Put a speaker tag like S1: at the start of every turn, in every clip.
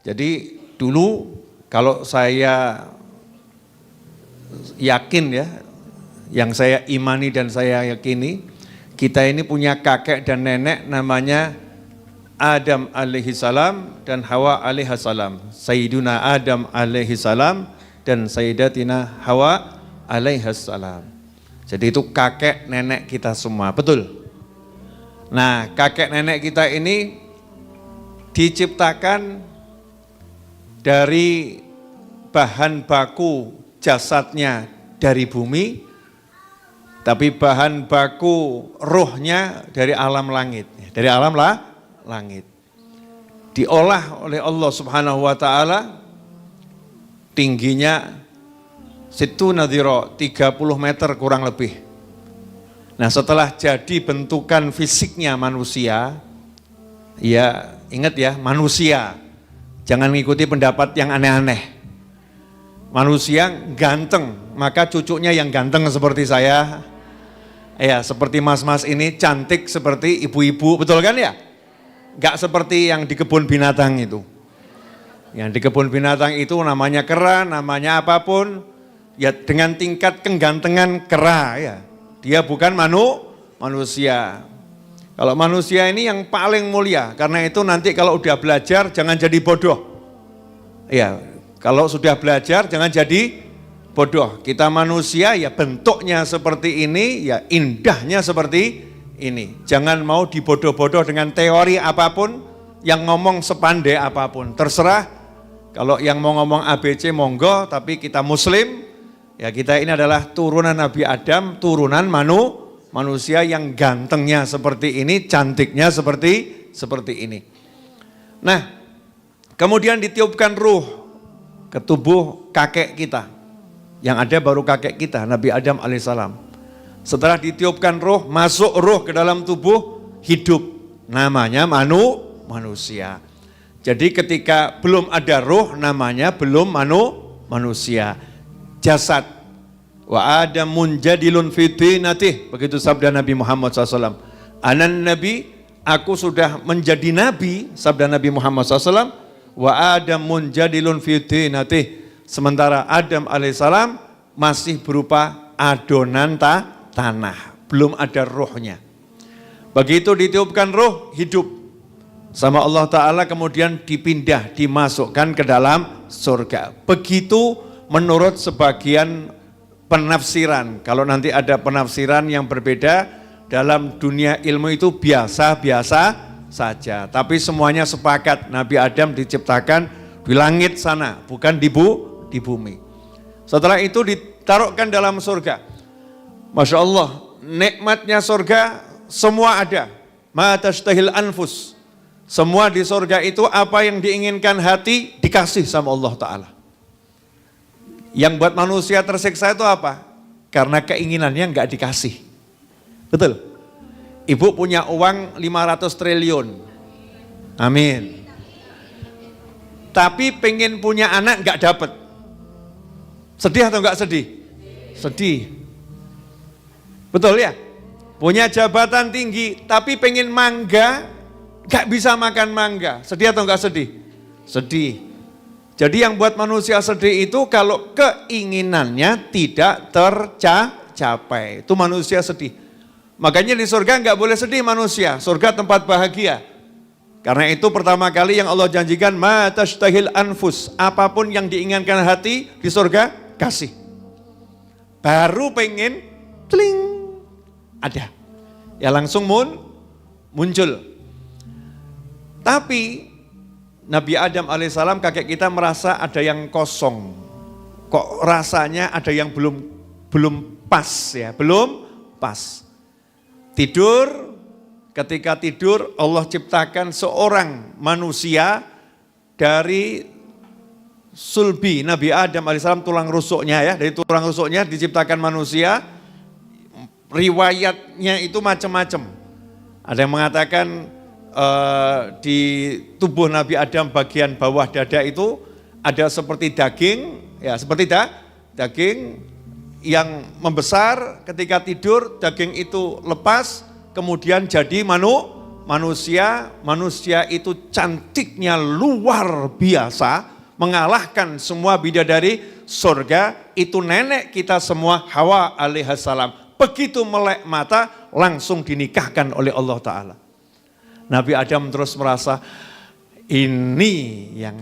S1: Jadi dulu kalau saya yakin ya, yang saya imani dan saya yakini, kita ini punya kakek dan nenek namanya Adam alaihi salam dan Hawa alaihi salam. Sayyiduna Adam alaihi salam dan Sayyidatina Hawa alaihi salam. Jadi itu kakek nenek kita semua, betul? Nah, kakek nenek kita ini diciptakan dari bahan baku jasadnya dari bumi, tapi bahan baku rohnya dari alam langit, dari alam langit. Diolah oleh Allah Subhanahu wa taala, tingginya situ nadhiro 30 meter kurang lebih. Nah, setelah jadi bentukan fisiknya manusia, ya ingat ya, manusia. Jangan mengikuti pendapat yang aneh-aneh. Manusia ganteng, maka cucunya yang ganteng seperti saya. Ya, seperti mas-mas ini cantik seperti ibu-ibu, betul kan ya? Gak seperti yang di kebun binatang itu. Yang di kebun binatang itu namanya kera, namanya apapun, ya dengan tingkat kegantengan kera ya. Dia bukan manusia. Kalau manusia ini yang paling mulia, karena itu nanti kalau udah belajar jangan jadi bodoh. Ya, kalau sudah belajar jangan jadi bodoh. Kita manusia ya bentuknya seperti ini, ya indahnya seperti ini. Jangan mau dibodoh-bodoh dengan teori apapun, yang ngomong sepandai apapun. Terserah, kalau yang mau ngomong ABC monggo, tapi kita muslim, ya kita ini adalah turunan Nabi Adam, turunan manusia yang gantengnya seperti ini, cantiknya seperti ini. Nah, kemudian ditiupkan ruh ke tubuh kakek kita. Yang ada baru kakek kita, Nabi Adam alaihissalam. Setelah ditiupkan ruh, masuk ruh ke dalam tubuh, hidup. Namanya manusia. Jadi ketika belum ada ruh, namanya belum manusia. Jasad. Wa adamun jadilun fitinatih, begitu sabda Nabi Muhammad SAW. Anan Nabi, aku sudah menjadi Nabi, sabda Nabi Muhammad SAW. Wa adamun jadilun fitinatih, sementara Adam alaihissalam masih berupa adonan tanah, belum ada rohnya. Begitu ditiupkan roh, hidup sama Allah Ta'ala, kemudian dipindah, dimasukkan ke dalam surga. Begitu menurut sebagian penafsiran. Kalau nanti ada penafsiran yang berbeda, dalam dunia ilmu itu biasa-biasa saja. Tapi semuanya sepakat, Nabi Adam diciptakan di langit sana, bukan di bumi. Setelah itu ditaruhkan dalam surga. Masya Allah, nikmatnya surga semua ada. Ma tashtahil anfus. Semua di surga itu apa yang diinginkan hati dikasih sama Allah Ta'ala. Yang buat manusia tersiksa itu apa? Karena keinginannya nggak dikasih. Betul? Ibu punya uang 500 triliun. Amin. Tapi pengen punya anak nggak dapat. Sedih atau nggak sedih? Sedih. Betul ya? Punya jabatan tinggi, tapi pengen mangga, nggak bisa makan mangga. Sedih atau nggak sedih? Sedih. Jadi yang buat manusia sedih itu kalau keinginannya tidak tercapai. Itu manusia sedih. Makanya di surga nggak boleh sedih manusia. Surga tempat bahagia. Karena itu pertama kali yang Allah janjikan, ma tashtahil anfus. Apapun yang diinginkan hati di surga, kasih. Baru pengen, tling, ada. Ya langsung muncul. Tapi Nabi Adam alaihissalam, kakek kita merasa ada yang kosong. Kok rasanya ada yang belum pas ya, belum pas. Tidur, ketika tidur Allah ciptakan seorang manusia dari sulbi Nabi Adam alaihissalam, tulang rusuknya ya, dari tulang rusuknya diciptakan manusia. Riwayatnya itu macam-macam. Ada yang mengatakan di tubuh Nabi Adam bagian bawah dada itu ada seperti daging, ya seperti daging yang membesar. Ketika tidur daging itu lepas, kemudian jadi manusia itu cantiknya luar biasa, mengalahkan semua bidadari surga, itu nenek kita semua Hawa alaihissalam. Begitu melek mata langsung dinikahkan oleh Allah Ta'ala. Nabi Adam terus merasa ini yang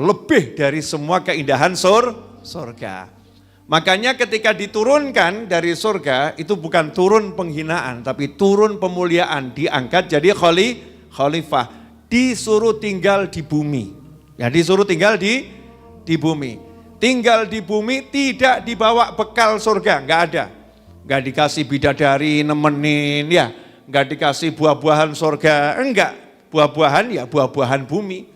S1: lebih dari semua keindahan surga. Makanya ketika diturunkan dari surga itu bukan turun penghinaan tapi turun pemuliaan, diangkat jadi khalifah, disuruh tinggal di bumi. Ya, disuruh tinggal di bumi. Tinggal di bumi tidak dibawa bekal surga, enggak ada. Enggak dikasih bidadari nemenin ya, enggak dikasih buah-buahan surga, enggak. Buah-buahan ya buah-buahan bumi.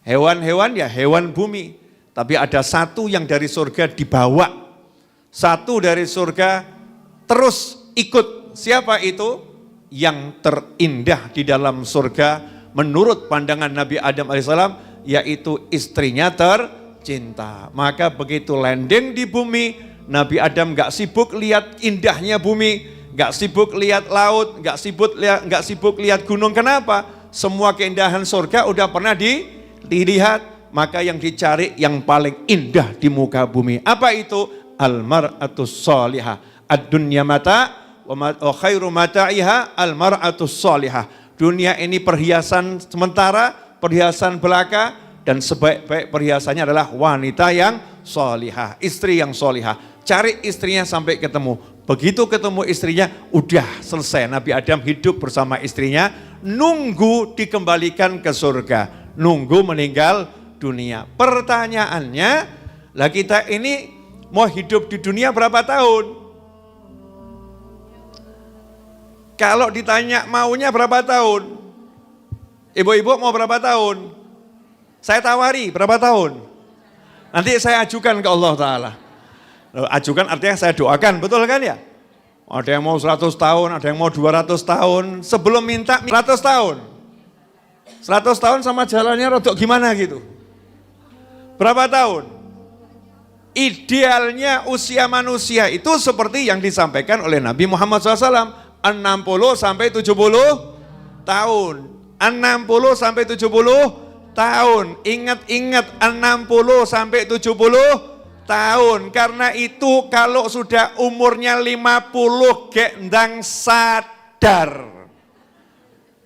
S1: Hewan-hewan ya hewan bumi. Tapi ada satu yang dari surga dibawa. Satu dari surga terus ikut. Siapa itu? Yang terindah di dalam surga menurut pandangan Nabi Adam alaihissalam, yaitu istrinya tercinta. Maka begitu landing di bumi, Nabi Adam gak sibuk lihat indahnya bumi, gak sibuk lihat laut, gak sibuk lihat gunung. Kenapa? Semua keindahan surga udah pernah dilihat. Maka yang dicari yang paling indah di muka bumi. Apa itu? Al-mar'atus sholihah. Ad-dunya mata wa khairu mata'iha al-mar'atus sholihah. Dunia ini perhiasan sementara, perhiasan belaka, dan sebaik-baik perhiasannya adalah wanita yang sholihah, istri yang sholihah. Cari istrinya sampai ketemu. Begitu ketemu istrinya, udah selesai. Nabi Adam hidup bersama istrinya, nunggu dikembalikan ke surga, nunggu meninggal dunia. Pertanyaannya, lah kita ini mau hidup di dunia berapa tahun? Kalau ditanya maunya berapa tahun? Ibu-ibu mau berapa tahun? Saya tawari berapa tahun? Nanti saya ajukan ke Allah Ta'ala. Ajukan artinya saya doakan, betul kan ya? Ada yang mau 100 tahun, ada yang mau 200 tahun. Sebelum minta 100 tahun. 100 tahun sama jalannya rodok gimana gitu? Berapa tahun? Idealnya usia manusia itu seperti yang disampaikan oleh Nabi Muhammad SAW, 60 sampai 70 tahun. 60 sampai 70 tahun. Ingat-ingat 60 sampai 70 tahun. Karena itu kalau sudah umurnya 50 gendang sadar.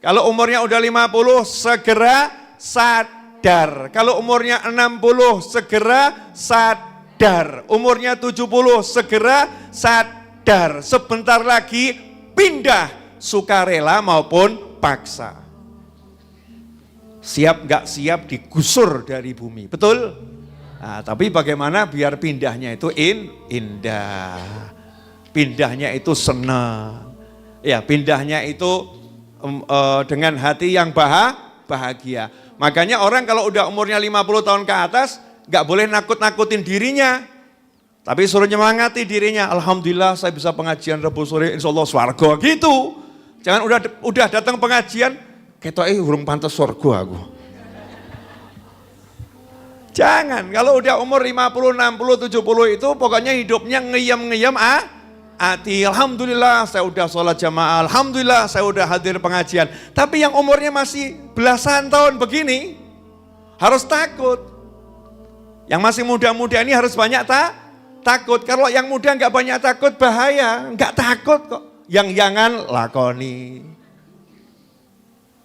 S1: Kalau umurnya udah 50 segera sadar. Kalau umurnya 60 segera sadar. Umurnya 70 segera sadar. Sebentar lagi pindah sukarela maupun paksa. Siap gak siap digusur dari bumi. Betul? Nah, tapi bagaimana biar pindahnya itu indah. Pindahnya itu senang. Ya, pindahnya itu dengan hati yang bahagia. Makanya orang kalau udah umurnya 50 tahun ke atas, gak boleh nakut-nakutin dirinya. Tapi suruh nyemangati dirinya. Alhamdulillah saya bisa pengajian Rabu sore, insya Allah swarga gitu. Jangan udah datang pengajian, ketoknya urung pantas swarga aku. Jangan, kalau udah umur 50, 60, 70 itu pokoknya hidupnya ngeyem-ngeyem hati. Alhamdulillah saya udah sholat jamaah, alhamdulillah saya udah hadir pengajian. Tapi yang umurnya masih belasan tahun begini harus takut. Yang masih muda-muda ini harus banyak takut. Kalau yang muda nggak banyak takut bahaya, nggak takut kok. Yang jangan lakoni.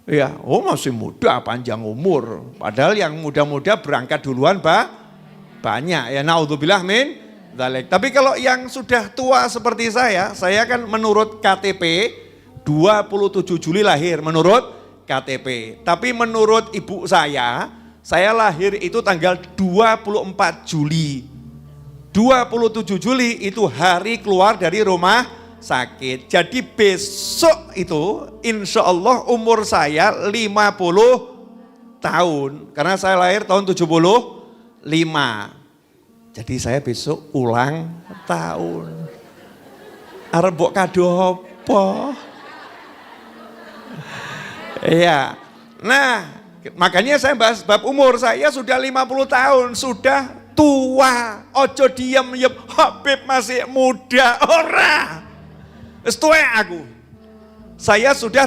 S1: Ya, oh masih muda panjang umur. Padahal yang muda-muda berangkat duluan banyak. Ya naudzubillah min dzalik. Tapi kalau yang sudah tua seperti saya kan menurut KTP 27 Juli lahir menurut KTP. Tapi menurut ibu saya lahir itu tanggal 24 Juli. 27 Juli itu hari keluar dari rumah sakit. Jadi besok itu insya Allah umur saya 50 tahun. Karena saya lahir tahun 75. Jadi saya besok ulang tahun. Arep mbok kado apa? Iya. Nah, makanya saya bahas bab umur. Saya sudah 50 tahun, sudah tua. Ojo diem-diem, Habib masih muda. Ora. Wis tuwek aku. Saya sudah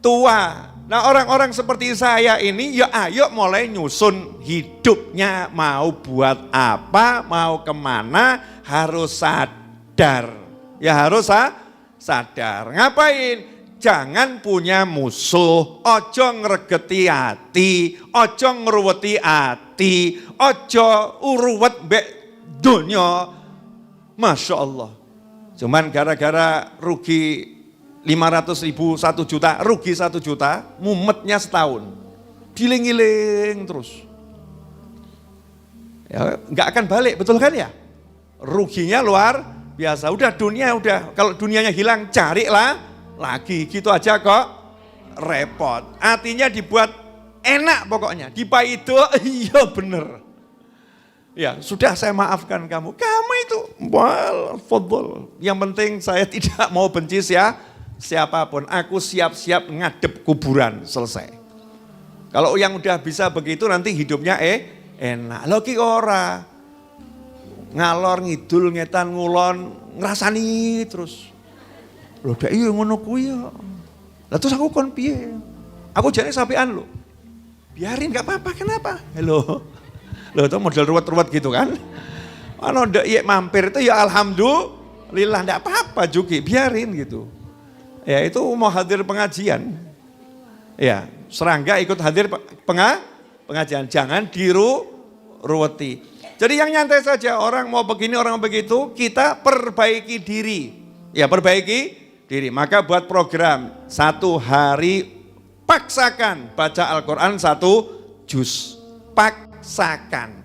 S1: tua. Nah orang-orang seperti saya ini ya ayo mulai nyusun hidupnya mau buat apa, mau kemana, harus sadar. Ya harus sadar. Ngapain? Jangan punya musuh, ojo ngregeti hati, ojo ngruweti hati, ojo uruwet mbek donya. Masya Allah. Cuman gara-gara rugi 500.000, 1 juta, rugi 1 juta, mumetnya setahun. Giling-giling terus. Ya, nggak akan balik, betul kan ya? Ruginya luar biasa. Udah dunia, kalau dunianya hilang, carilah lagi. Gitu aja kok repot. Artinya dibuat enak pokoknya. Dipaido, iya bener. Ya sudah saya maafkan kamu. Kamu itu, fadhol. Yang penting saya tidak mau benci siapapun, aku siap-siap ngadep kuburan, selesai. Kalau yang udah bisa begitu nanti hidupnya enak. Lho ki ora ngalor ngidul ngetan ngulon ngrasani terus. Lho dak iya ngono kuwi ya. Lah terus aku kon piye? Aku jane sampean lho. Biarin enggak apa-apa, kenapa? Lho itu model ruwet-ruwet gitu kan. Ono ndak iya mampir itu ya alhamdulillah enggak apa-apa juga, biarin gitu. Ya itu mau hadir pengajian, ya serangga ikut hadir pengajian, jangan ruweti. Jadi yang nyantai saja, orang mau begini, orang begitu, kita perbaiki diri. Ya perbaiki diri, maka buat program 1 hari paksakan baca Al-Quran 1 juz, paksakan.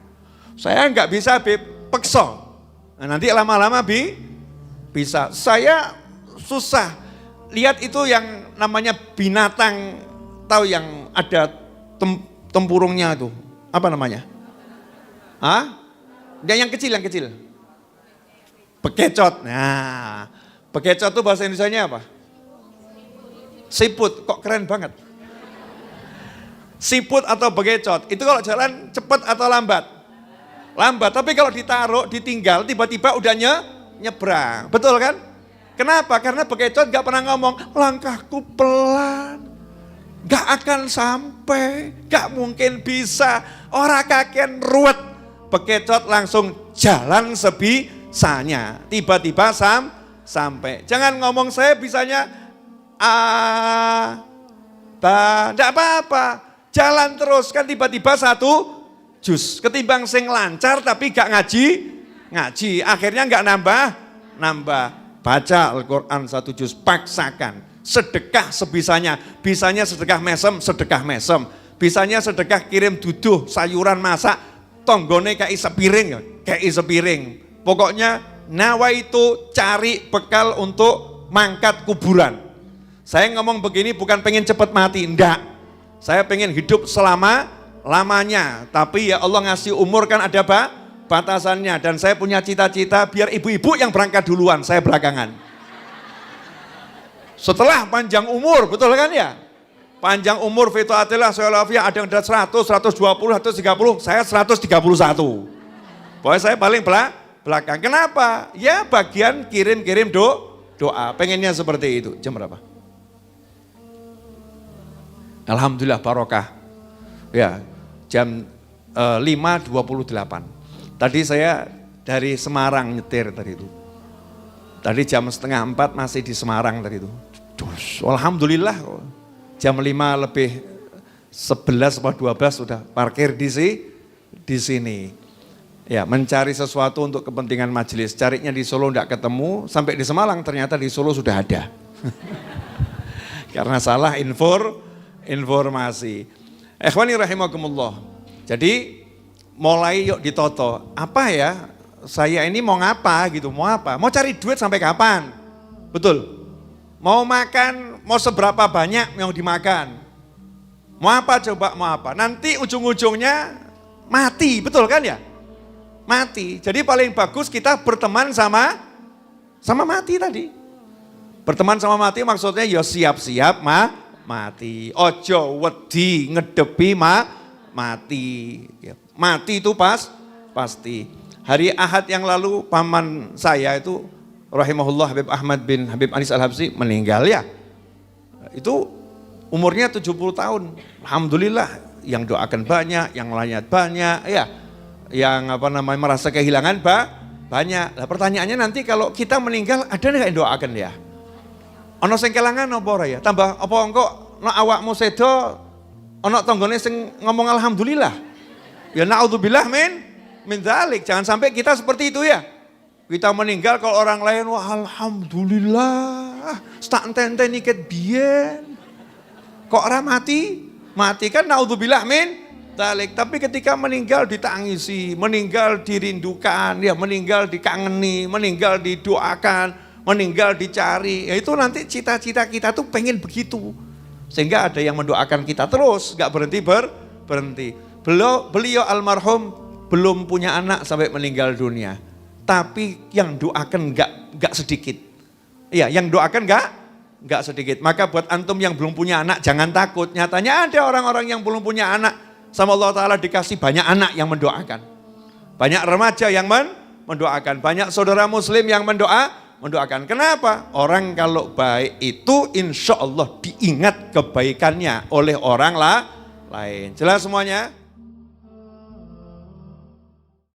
S1: Saya nggak bisa pekso, nah, nanti lama-lama bisa, saya susah. Lihat itu yang namanya binatang, tahu yang ada tempurungnya itu, apa namanya? Yang kecil. Bekecot. Nah, bekecot itu bahasa Indonesianya apa? Siput, kok keren banget. Siput atau bekecot, itu kalau jalan cepat atau lambat? Lambat, tapi kalau ditaruh, ditinggal, tiba-tiba udah nyebrang, betul kan? Kenapa? Karena bekecot gak pernah ngomong, langkahku pelan, gak akan sampai, gak mungkin bisa, orang kaken ruwet. Bekecot langsung jalan sebisanya, tiba-tiba sampai. Jangan ngomong saya bisanya, gak apa-apa, jalan terus, kan tiba-tiba 1 juz. Ketimbang sing lancar tapi gak ngaji, akhirnya gak nambah. Baca Al-Quran 1 juz, paksakan. Sedekah sebisanya, bisanya sedekah mesem. Bisanya sedekah kirim duduh, sayuran masak, tonggone kayak sepiring. Pokoknya nawa itu cari bekal untuk mangkat kuburan. Saya ngomong begini bukan pengen cepat mati, enggak. Saya pengen hidup selama-lamanya. Tapi ya Allah ngasih umur kan ada batasannya, dan saya punya cita-cita biar ibu-ibu yang berangkat duluan, saya belakangan. Setelah panjang umur, betul kan ya? Panjang umur fitu atilah ada yang 100, 120, 130, saya 131. Pokoknya saya paling belakang. Kenapa? Ya bagian kirim-kirim doa, pengennya seperti itu. Jam berapa? Alhamdulillah barokah. Ya, jam 5.28. Tadi saya dari Semarang nyetir tadi itu. Tadi jam 3:30 masih di Semarang tadi itu. Alhamdulillah jam 5 lebih 11 atau 12 sudah parkir di sini. Ya, mencari sesuatu untuk kepentingan majelis. Carinya di Solo enggak ketemu, sampai di Semarang ternyata di Solo sudah ada. Karena salah informasi. Ikhwani rahimakumullah. Jadi mulai yuk ditoto, apa ya, saya ini mau ngapa gitu, mau apa? Mau cari duit sampai kapan? Betul. Mau makan, mau seberapa banyak yang dimakan? Mau apa coba, mau apa? Nanti ujung-ujungnya mati, betul kan ya? Mati. Jadi paling bagus kita berteman sama mati tadi. Berteman sama mati maksudnya ya siap-siap mati. Ojo wedi ngedepi mati. Ya. Mati itu pasti. Hari Ahad yang lalu paman saya itu rahimahullah Habib Ahmad bin Habib Anis Al-Habsyi meninggal ya. Itu umurnya 70 tahun. Alhamdulillah, yang doakan banyak, yang layat banyak, ya, yang merasa kehilangan banyak. Lah pertanyaannya nanti kalau kita meninggal ada nggak yang doakan ya? Ono sing kelangan apa ora ya? Tambah apa engko nek awakmu sedo ono tanggane sing ngomong alhamdulillah. Ya naudzubillah min dzalik. Jangan sampai kita seperti itu ya. Kita meninggal kalau orang lain wah alhamdulillah. Tak enten-enten iket biyen. Kok ora mati? Mati kan naudzubillah min dzalik. Tapi ketika meninggal ditangisi, meninggal dirindukan, ya meninggal dikangeni, meninggal didoakan, meninggal dicari, ya itu nanti cita-cita kita tuh pengen begitu. Sehingga ada yang mendoakan kita terus, gak berhenti. Beliau almarhum belum punya anak sampai meninggal dunia. Tapi yang doakan gak sedikit. Iya, yang doakan gak sedikit. Maka buat antum yang belum punya anak jangan takut. Nyatanya ada orang-orang yang belum punya anak, sama Allah Ta'ala dikasih banyak anak yang mendoakan. Banyak remaja yang mendoakan. Banyak saudara muslim yang mendoakan. Kenapa? Orang kalau baik itu insya Allah diingat kebaikannya oleh orang lain. Jelas semuanya?